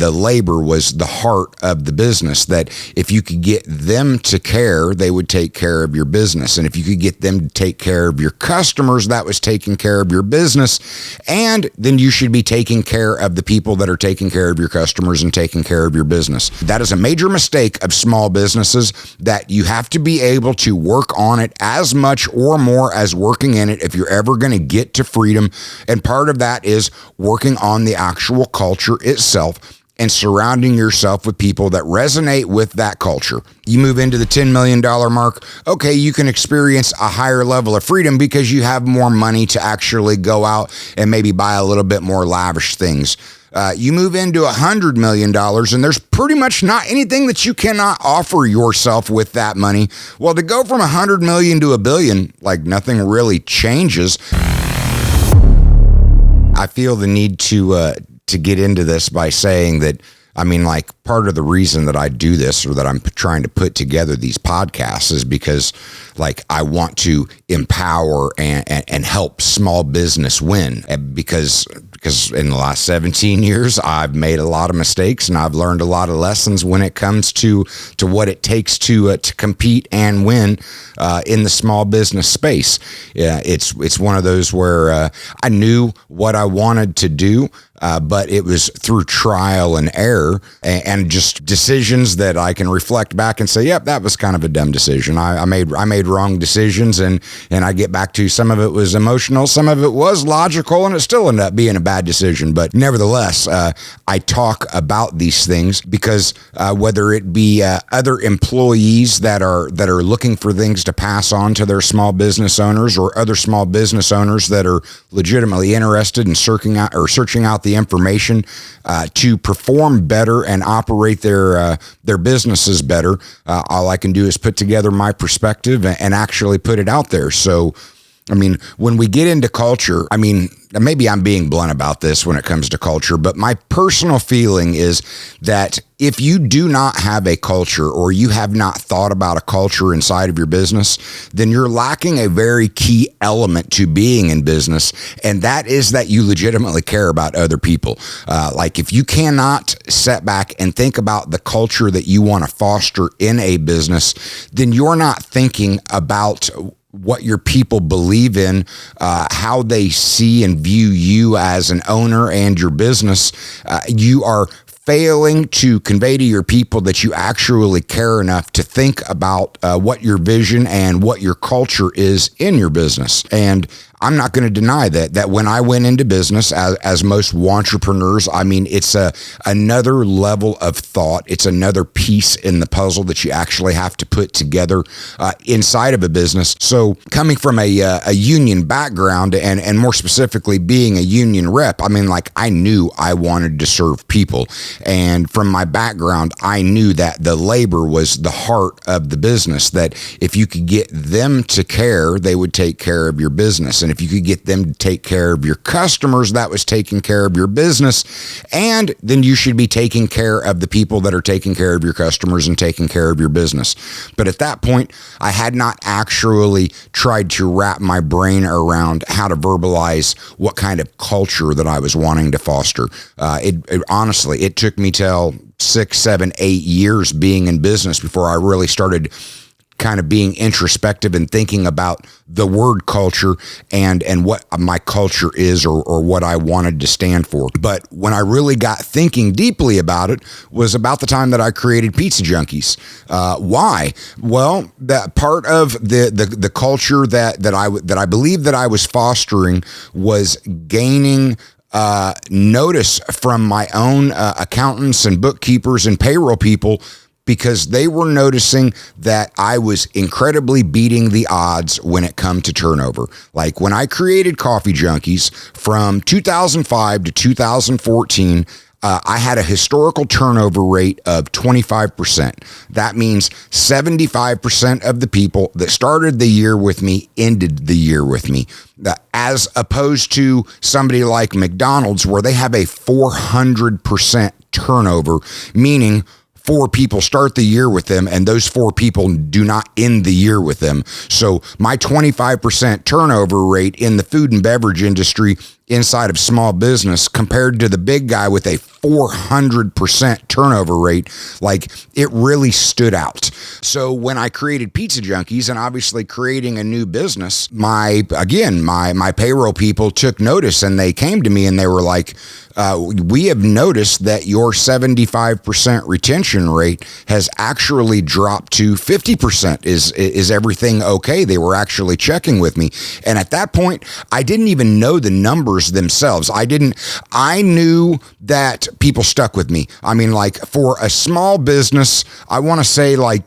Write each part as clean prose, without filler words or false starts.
the labor was the heart of the business, that if you could get them to care, they would take care of your business. And if you could get them to take care of your customers, that was taking care of your business. And then you should be taking care of the people that are taking care of your customers and taking care of your business. That is a major mistake of small businesses, that you have to be able to work on it as much or more as working in it if you're ever going to get to freedom. And part of that is working on the actual culture itself and surrounding yourself with people that resonate with that culture. You move into the $10 million mark, okay, you can experience a higher level of freedom because you have more money to actually go out and maybe buy a little bit more lavish things. You move into $100 million and there's pretty much not anything that you cannot offer yourself with that money. Well, to go from 100 million to $1 billion, like nothing really changes. I feel the need to get into this by saying that, I mean, like, part of the reason that I do this, or that I'm trying to put together these podcasts, is because, like, I want to empower and help small business win. Because in the last 17 years, I've made a lot of mistakes and I've learned a lot of lessons when it comes to what it takes to compete and win in the small business space. Yeah, it's one of those where I knew what I wanted to do. But it was through trial and error and just decisions that I can reflect back and say, yep, that was kind of a dumb decision. I made wrong decisions, and I get back to, some of it was emotional, some of it was logical, and it still ended up being a bad decision. But nevertheless, I talk about these things because whether it be other employees that are looking for things to pass on to their small business owners, or other small business owners that are legitimately interested in searching out the information to perform better and operate their businesses better, all I can do is put together my perspective and actually put it out there. So, I mean, when we get into culture, I mean, maybe I'm being blunt about this when it comes to culture, but my personal feeling is that if you do not have a culture, or you have not thought about a culture inside of your business, then you're lacking a very key element to being in business, and that is that you legitimately care about other people. Like, if you cannot sit back and think about the culture that you want to foster in a business, then you're not thinking about what your people believe in, how they see and view you as an owner and your business. You are failing to convey to your people that you actually care enough to think about what your vision and what your culture is in your business. And I'm not going to deny that when I went into business, as most entrepreneurs, I mean, it's another level of thought. It's another piece in the puzzle that you actually have to put together inside of a business. So coming from a union background, and more specifically being a union rep, I mean, like, I knew I wanted to serve people. And from my background, I knew that the labor was the heart of the business, that if you could get them to care, they would take care of your business. And if you could get them to take care of your customers, that was taking care of your business. And then you should be taking care of the people that are taking care of your customers and taking care of your business. But at that point, I had not actually tried to wrap my brain around how to verbalize what kind of culture that I was wanting to foster. Honestly, it took me till 6, 7, 8 years being in business before I really started kind of being introspective and thinking about the word culture and what my culture is, or what I wanted to stand for. But when I really got thinking deeply about it was about the time that I created Pizza Junkies. Why? Well, that part of the culture that I believe that I was fostering was gaining notice from my own accountants and bookkeepers and payroll people, because they were noticing that I was incredibly beating the odds when it come to turnover. Like, when I created Coffee Junkies from 2005 to 2014, I had a historical turnover rate of 25%. That means 75% of the people that started the year with me ended the year with me. As opposed to somebody like McDonald's, where they have a 400% turnover, meaning 4 people start the year with them, and those 4 people do not end the year with them. So my 25% turnover rate in the food and beverage industry inside of small business compared to the big guy with a 400% turnover rate, like it really stood out. So when I created Pizza Junkies and obviously creating a new business, my payroll people took notice and they came to me and they were like, we have noticed that your 75% retention rate has actually dropped to 50%. Is everything okay? They were actually checking with me. And at that point, I didn't even know the numbers themselves. I knew that people stuck with me. I mean, like for a small business, I want to say like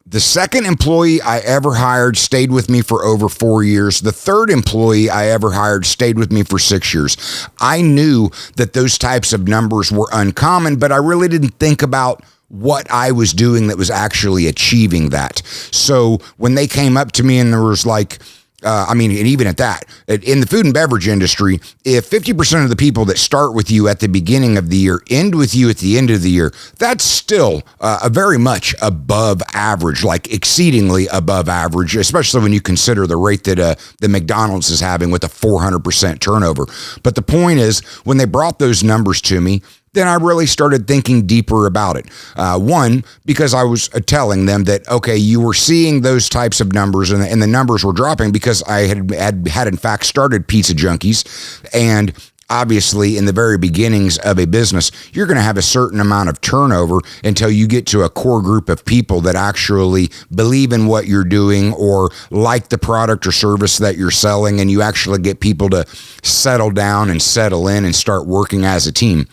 the second employee I ever hired stayed with me for over 4 years. The third employee I ever hired stayed with me for 6 years. I knew that those types of numbers were uncommon, but I really didn't think about what I was doing that was actually achieving that. So when they came up to me and there was like, and even at that, in the food and beverage industry, if 50% of the people that start with you at the beginning of the year end with you at the end of the year, that's still a very much above average, like exceedingly above average, especially when you consider the rate that the McDonald's is having with a 400% turnover. But the point is, when they brought those numbers to me, then I really started thinking deeper about it. One, because I was telling them that, okay, you were seeing those types of numbers and the numbers were dropping because I had in fact started Pizza Junkies. And obviously in the very beginnings of a business, you're going to have a certain amount of turnover until you get to a core group of people that actually believe in what you're doing or like the product or service that you're selling. And you actually get people to settle down and settle in and start working as a team.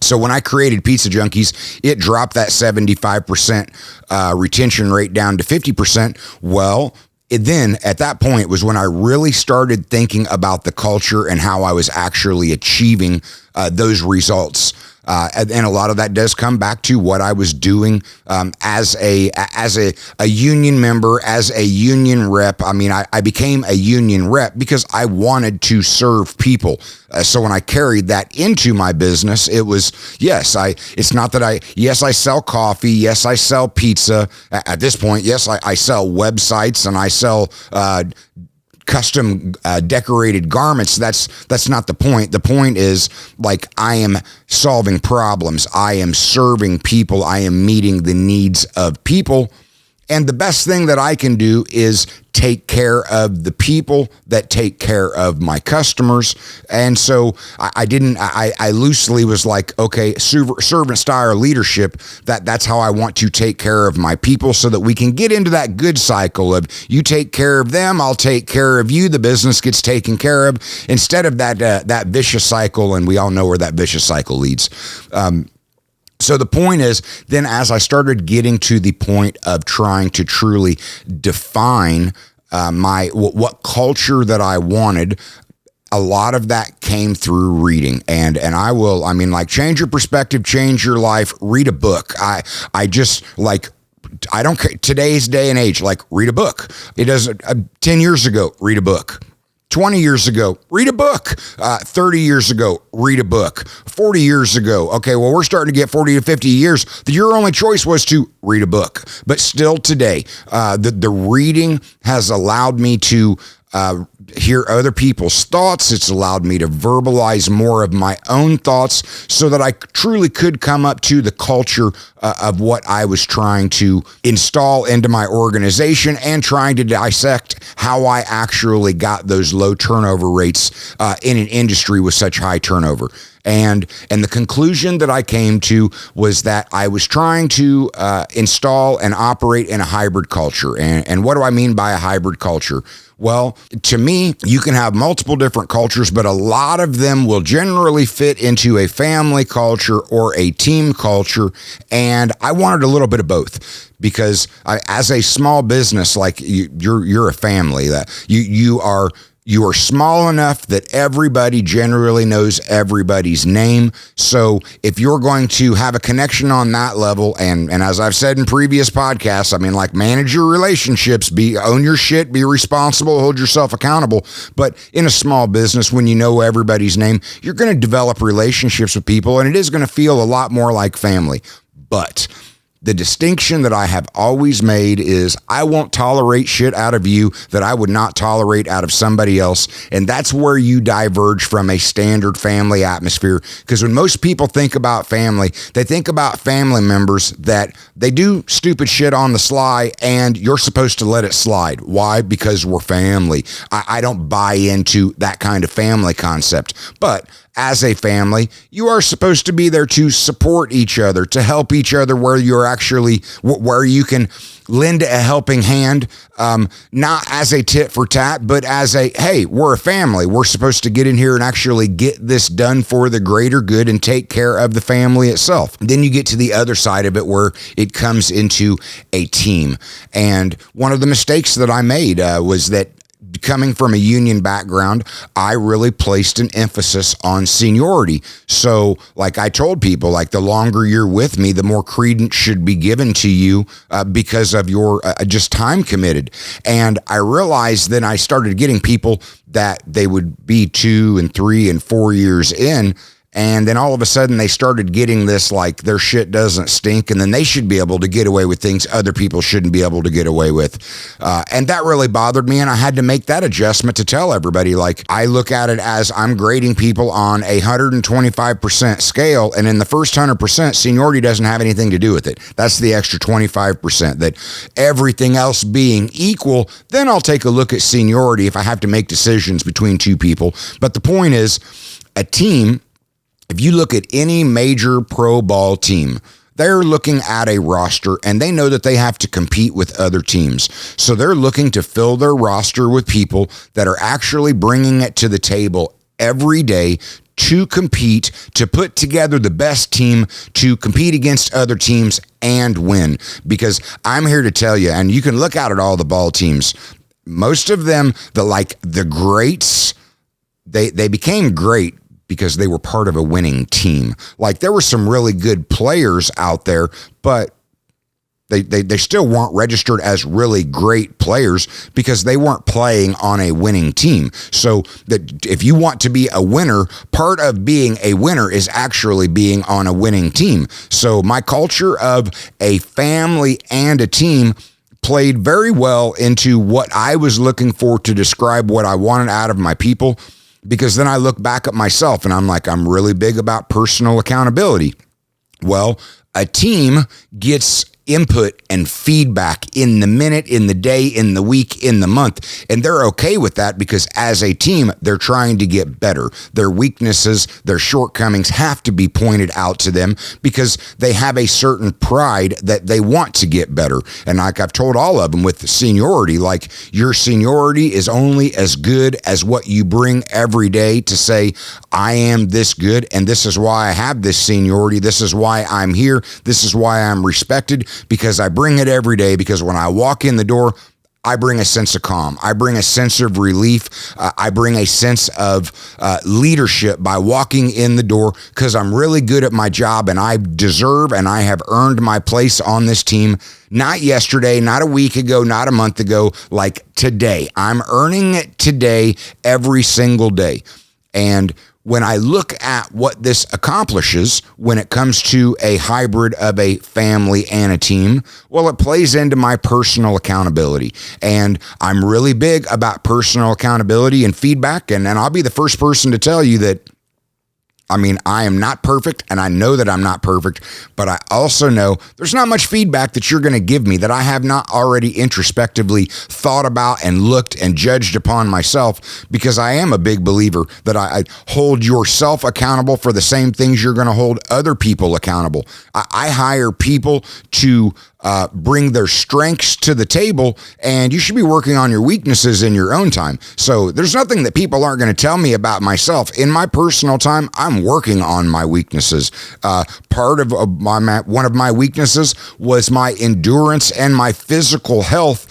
So when I created Pizza Junkies, it dropped that 75% retention rate down to 50%. Well, then at that point was when I really started thinking about the culture and how I was actually achieving those results. And a lot of that does come back to what I was doing as a union member, as a union rep. I mean, I became a union rep because I wanted to serve people. So when I carried that into my business, it was, I sell coffee. Yes, I sell pizza. At this point, yes, I sell websites and I sell custom decorated garments. That's not the point. The point is, like, I am solving problems. I am serving people. I am meeting the needs of people. And the best thing that I can do is take care of the people that take care of my customers. And so I loosely was like, okay, servant style leadership, that's how I want to take care of my people so that we can get into that good cycle of you take care of them, I'll take care of you, the business gets taken care of, instead of that vicious cycle. And we all know where that vicious cycle leads. So the point is, then as I started getting to the point of trying to truly define what culture that I wanted, a lot of that came through reading. And change your perspective, change your life, read a book. I don't care, today's day and age, like, read a book. It doesn't, 10 years ago, read a book. 20 years ago, read a book. 30 years ago, read a book. 40 years ago, okay, well, we're starting to get 40 to 50 years. Your only choice was to read a book. But still today, the reading has allowed me to hear other people's thoughts. It's allowed me to verbalize more of my own thoughts so that I truly could come up to the culture of what I was trying to install into my organization and trying to dissect how I actually got those low turnover rates in an industry with such high turnover. And the conclusion that I came to was that I was trying to install and operate in a hybrid culture. And what do I mean by a hybrid culture? Well, to me, you can have multiple different cultures, but a lot of them will generally fit into a family culture or a team culture. And I wanted a little bit of both because as a small business, like you're a family, that you are small enough that everybody generally knows everybody's name. So if you're going to have a connection on that level, and as I've said in previous podcasts, manage your relationships, own your shit, be responsible, hold yourself accountable. But in a small business, when you know everybody's name, you're going to develop relationships with people, and it is going to feel a lot more like family. But The distinction that I have always made is I won't tolerate shit out of you that I would not tolerate out of somebody else. And that's where you diverge from a standard family atmosphere. Because when most people think about family, they think about family members that they do stupid shit on the sly and you're supposed to let it slide. Why? Because we're family. I don't buy into that kind of family concept. But as a family, you are supposed to be there to support each other, to help each other where you can lend a helping hand, not as a tit for tat, but as a, hey, we're a family. We're supposed to get in here and actually get this done for the greater good and take care of the family itself. Then you get to the other side of it where it comes into a team. And one of the mistakes that I made was that coming from a union background, I really placed an emphasis on seniority. So like I told people, like the longer you're with me, the more credence should be given to you because of your just time committed. And I realized then I started getting people that they would be 2 and 3 and 4 years in. And then all of a sudden they started getting this, like their shit doesn't stink and then they should be able to get away with things other people shouldn't be able to get away with. And that really bothered me. And I had to make that adjustment to tell everybody, like I look at it as I'm grading people on a 125% scale. And in the first 100%, seniority doesn't have anything to do with it. That's the extra 25%. That everything else being equal, then I'll take a look at seniority if I have to make decisions between two people. But the point is, a team, if you look at any major pro ball team, they're looking at a roster and they know that they have to compete with other teams. So they're looking to fill their roster with people that are actually bringing it to the table every day to compete, to put together the best team, to compete against other teams and win. Because I'm here to tell you, and you can look out at all the ball teams, most of them, the greats, they became great because they were part of a winning team. Like there were some really good players out there, but they still weren't registered as really great players because they weren't playing on a winning team. So that if you want to be a winner, part of being a winner is actually being on a winning team. So my culture of a family and a team played very well into what I was looking for to describe what I wanted out of my people. Because then I look back at myself and I'm like, I'm really big about personal accountability. Well, a team gets input and feedback in the minute, in the day, in the week, in the month. And they're okay with that because as a team, they're trying to get better. Their weaknesses, their shortcomings have to be pointed out to them because they have a certain pride that they want to get better. And like I've told all of them with seniority, like your seniority is only as good as what you bring every day to say, I am this good and this is why I have this seniority. This is why I'm here. This is why I'm respected. Because I bring it every day, because when I walk in the door, I bring a sense of calm. I bring a sense of relief. I bring a sense of leadership by walking in the door because I'm really good at my job and I deserve and I have earned my place on this team. Not yesterday, not a week ago, not a month ago, like today. I'm earning it today, every single day. And when I look at what this accomplishes when it comes to a hybrid of a family and a team, well, it plays into my personal accountability. And I'm really big about personal accountability and feedback. And I'll be the first person to tell you that, I mean, I am not perfect, and I know that I'm not perfect, but I also know there's not much feedback that you're going to give me that I have not already introspectively thought about and looked and judged upon myself, because I am a big believer that I hold yourself accountable for the same things you're going to hold other people accountable. I hire people to bring their strengths to the table, and you should be working on your weaknesses in your own time. So there's nothing that people aren't going to tell me about myself. In my personal time, I'm working on my weaknesses. Part of one of my weaknesses was my endurance and my physical health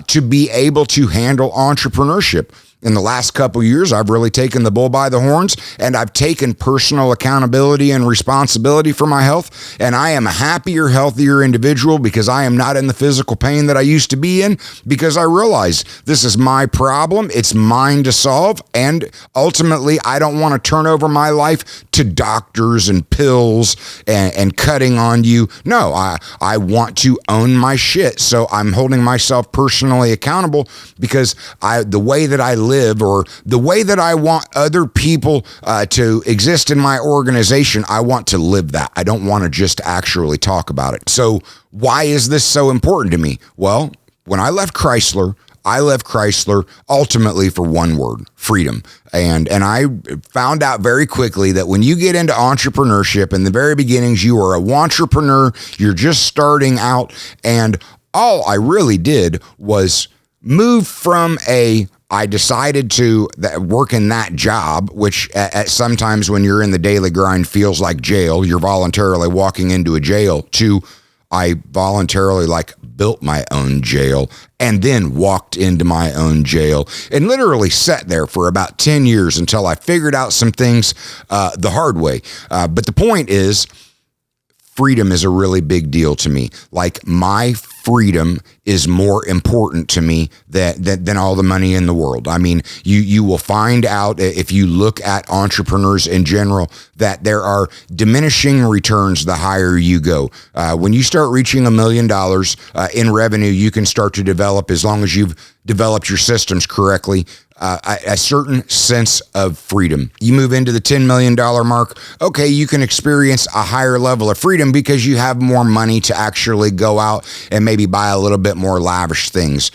to be able to handle entrepreneurship. in the last couple years, I've really taken the bull by the horns, and I've taken personal accountability and responsibility for my health. And I am a happier, healthier individual because I am not in the physical pain that I used to be in, because I realize this is my problem. It's mine to solve. And ultimately, I don't want to turn over my life to doctors and pills and cutting on you. No, I want to own my shit. So I'm holding myself personally accountable because the way that I live, or the way that I want other people to exist in my organization, I want to live that. I don't want to just actually talk about it. So why is this so important to me? Well, when I left Chrysler ultimately for one word: freedom. And I found out very quickly that when you get into entrepreneurship, in the very beginnings, you are a wantrepreneur, you're just starting out, and all I really did was move from I decided to work in that job, which at sometimes when you're in the daily grind feels like jail. You're voluntarily walking into a jail, to I voluntarily built my own jail and then walked into my own jail and literally sat there for about 10 years until I figured out some things the hard way. But the point is, freedom is a really big deal to me. My freedom is more important to me than all the money in the world. I mean, you will find out, if you look at entrepreneurs in general, that there are diminishing returns the higher you go. When you start reaching $1 million in revenue, you can start to develop, as long as you've developed your systems correctly, a certain sense of freedom. You move into the $10 million mark, okay, you can experience a higher level of freedom because you have more money to actually go out and maybe buy a little bit more lavish things.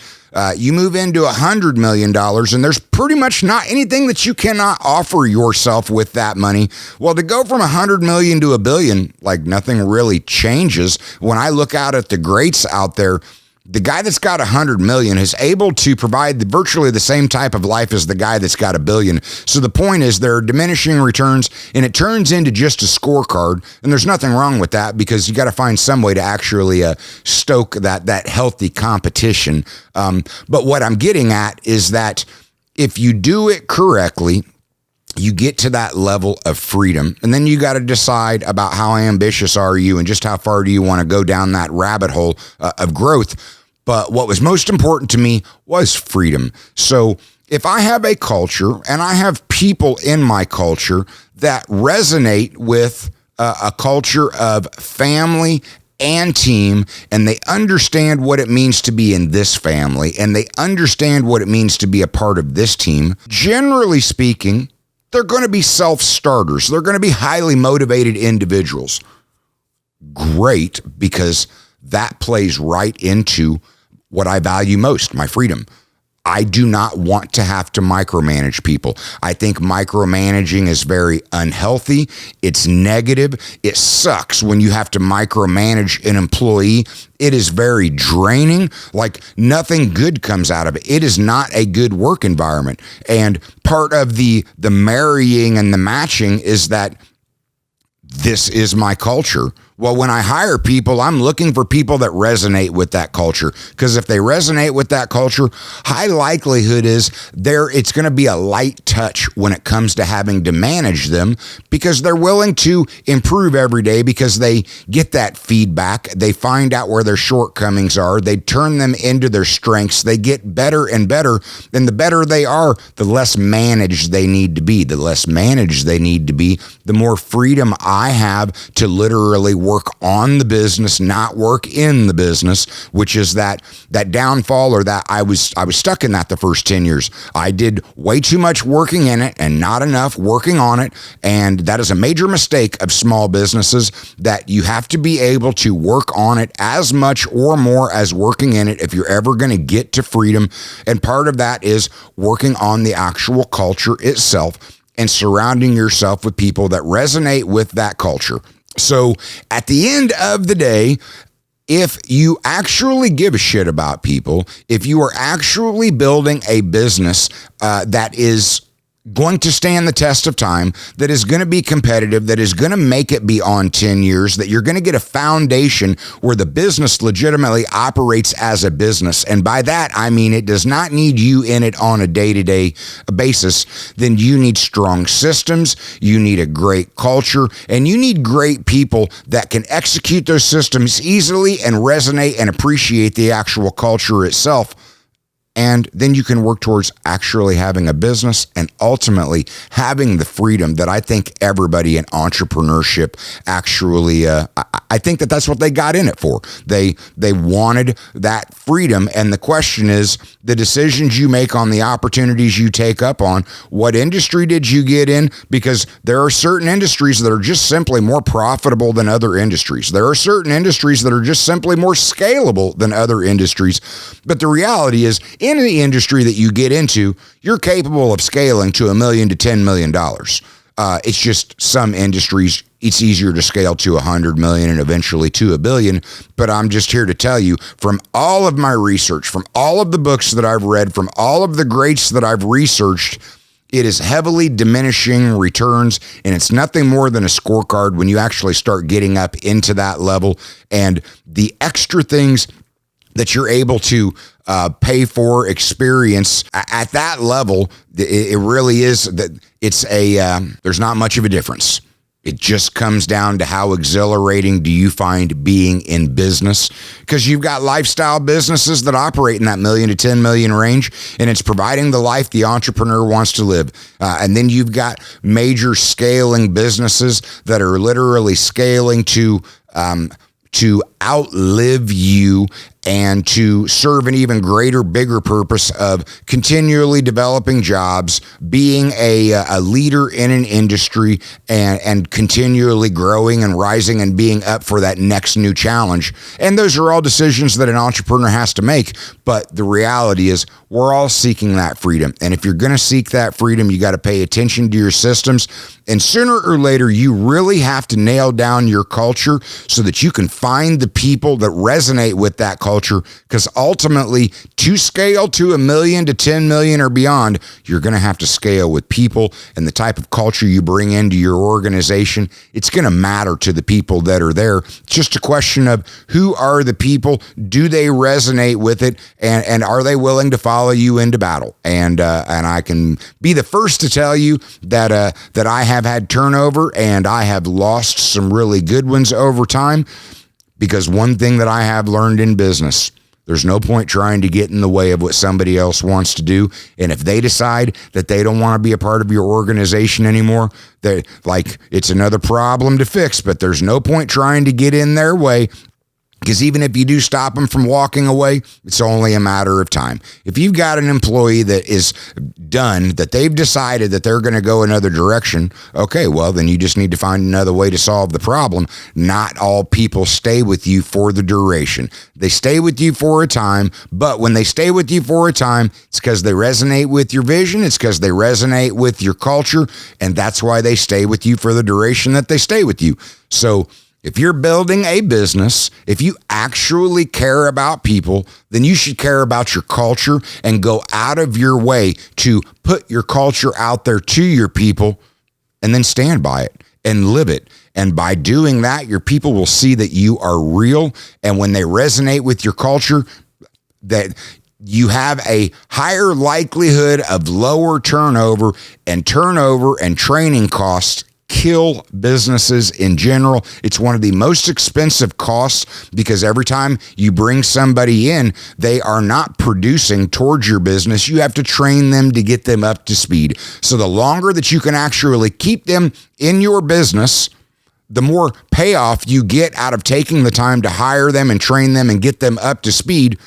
You move into $100 million, and there's pretty much not anything that you cannot offer yourself with that money. Well, to go from 100 million to $1 billion, nothing really changes. When I look out at the greats out there, the guy that's got 100 million is able to provide virtually the same type of life as the guy that's got $1 billion. So the point is, there are diminishing returns, and it turns into just a scorecard. And there's nothing wrong with that, because you got to find some way to actually stoke that healthy competition. But what I'm getting at is that if you do it correctly, you get to that level of freedom, and then you got to decide about how ambitious are you and just how far do you want to go down that rabbit hole of growth. But what was most important to me was freedom. So if I have a culture and I have people in my culture that resonate with a culture of family and team, and they understand what it means to be in this family, and they understand what it means to be a part of this team, generally speaking, they're going to be self-starters. They're going to be highly motivated individuals. Great, because that plays right into what I value most, my freedom. I do not want to have to micromanage people. I think micromanaging is very unhealthy. It's negative. It sucks when you have to micromanage an employee. It is very draining. Nothing good comes out of it. It is not a good work environment. And part of the marrying and the matching is that this is my culture. Well, when I hire people, I'm looking for people that resonate with that culture, because if they resonate with that culture, high likelihood is it's going to be a light touch when it comes to having to manage them, because they're willing to improve every day, because they get that feedback. They find out where their shortcomings are. They turn them into their strengths. They get better and better. And the better they are, the less managed they need to be. The less managed they need to be, the more freedom I have to literally work on the business, not work in the business, which is that downfall, or that I was stuck in that the first 10 years. I did way too much working in it and not enough working on it. And that is a major mistake of small businesses, that you have to be able to work on it as much or more as working in it if you're ever going to get to freedom. And part of that is working on the actual culture itself and surrounding yourself with people that resonate with that culture. So at the end of the day, if you actually give a shit about people, if you are actually building a business that is going to stand the test of time, that is going to be competitive, that is going to make it beyond 10 years, that you're going to get a foundation where the business legitimately operates as a business. And by that, I mean it does not need you in it on a day-to-day basis. Then you need strong systems, you need a great culture, and you need great people that can execute those systems easily and resonate and appreciate the actual culture itself. And then you can work towards actually having a business and ultimately having the freedom that I think everybody in entrepreneurship actually, I think that that's what they got in it for. They wanted that freedom. And the question is, the decisions you make on the opportunities you take up on, what industry did you get in? Because there are certain industries that are just simply more profitable than other industries. There are certain industries that are just simply more scalable than other industries. But the reality is, in the industry that you get into, you're capable of scaling to $1 million to $10 million. It's just some industries, it's easier to scale to 100 million and eventually to $1 billion. But I'm just here to tell you, from all of my research, from all of the books that I've read, from all of the greats that I've researched, it is heavily diminishing returns, and it's nothing more than a scorecard when you actually start getting up into that level. And the extra things that you're able to pay for, experience at that level, it really is that it's there's not much of a difference. It just comes down to how exhilarating do you find being in business, because you've got lifestyle businesses that operate in that $1 million to $10 million range, and it's providing the life the entrepreneur wants to live. And then you've got major scaling businesses that are literally scaling to outlive you and to serve an even greater, bigger purpose of continually developing jobs, being a leader in an industry, and continually growing and rising and being up for that next new challenge. And those are all decisions that an entrepreneur has to make. But the reality is, we're all seeking that freedom. And if you're going to seek that freedom, you got to pay attention to your systems. And sooner or later, you really have to nail down your culture so that you can find the people that resonate with that culture. Because ultimately, to scale to $1 million to $10 million or beyond, you're going to have to scale with people, and the type of culture you bring into your organization, it's going to matter to the people that are there. It's just a question of who are the people, do they resonate with it, and are they willing to follow you into battle? And I can be the first to tell you that that I have had turnover, and I have lost some really good ones over time. Because one thing that I have learned in business, there's no point trying to get in the way of what somebody else wants to do. And if they decide that they don't want to be a part of your organization anymore, it's another problem to fix, but there's no point trying to get in their way. Because even if you do stop them from walking away, it's only a matter of time. If you've got an employee that is done, that they've decided that they're going to go another direction, okay, well, then you just need to find another way to solve the problem. Not all people stay with you for the duration. They stay with you for a time, but when they stay with you for a time, it's because they resonate with your vision, it's because they resonate with your culture, and that's why they stay with you for the duration that they stay with you. So if you're building a business, if you actually care about people, then you should care about your culture and go out of your way to put your culture out there to your people, and then stand by it and live it. And by doing that, your people will see that you are real. And when they resonate with your culture, that you have a higher likelihood of lower turnover and training costs kill businesses in general. It's one of the most expensive costs, because every time you bring somebody in, they are not producing towards your business. You have to train them to get them up to speed. So the longer that you can actually keep them in your business, the more payoff you get out of taking the time to hire them and train them and get them up to speed.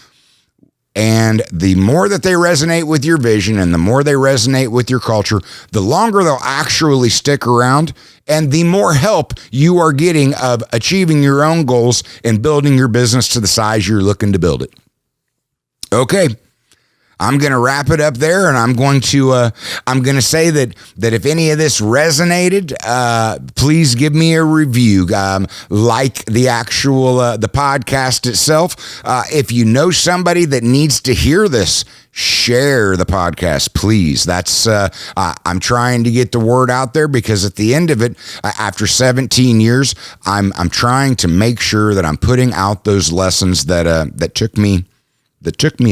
And the more that they resonate with your vision and the more they resonate with your culture, the longer they'll actually stick around, and the more help you are getting of achieving your own goals and building your business to the size you're looking to build it. Okay. I'm going to wrap it up there, and I'm going to say that if any of this resonated, please give me a review, like the actual the podcast itself. If you know somebody that needs to hear this, share the podcast, please. That's I'm trying to get the word out there, because at the end of it, after 17 years, I'm trying to make sure that I'm putting out those lessons that took me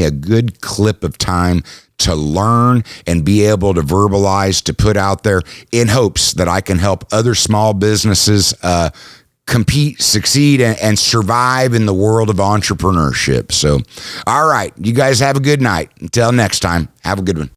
a good clip of time to learn and be able to verbalize, to put out there, in hopes that I can help other small businesses compete, succeed, and survive in the world of entrepreneurship. So, all right, you guys have a good night. Until next time, have a good one.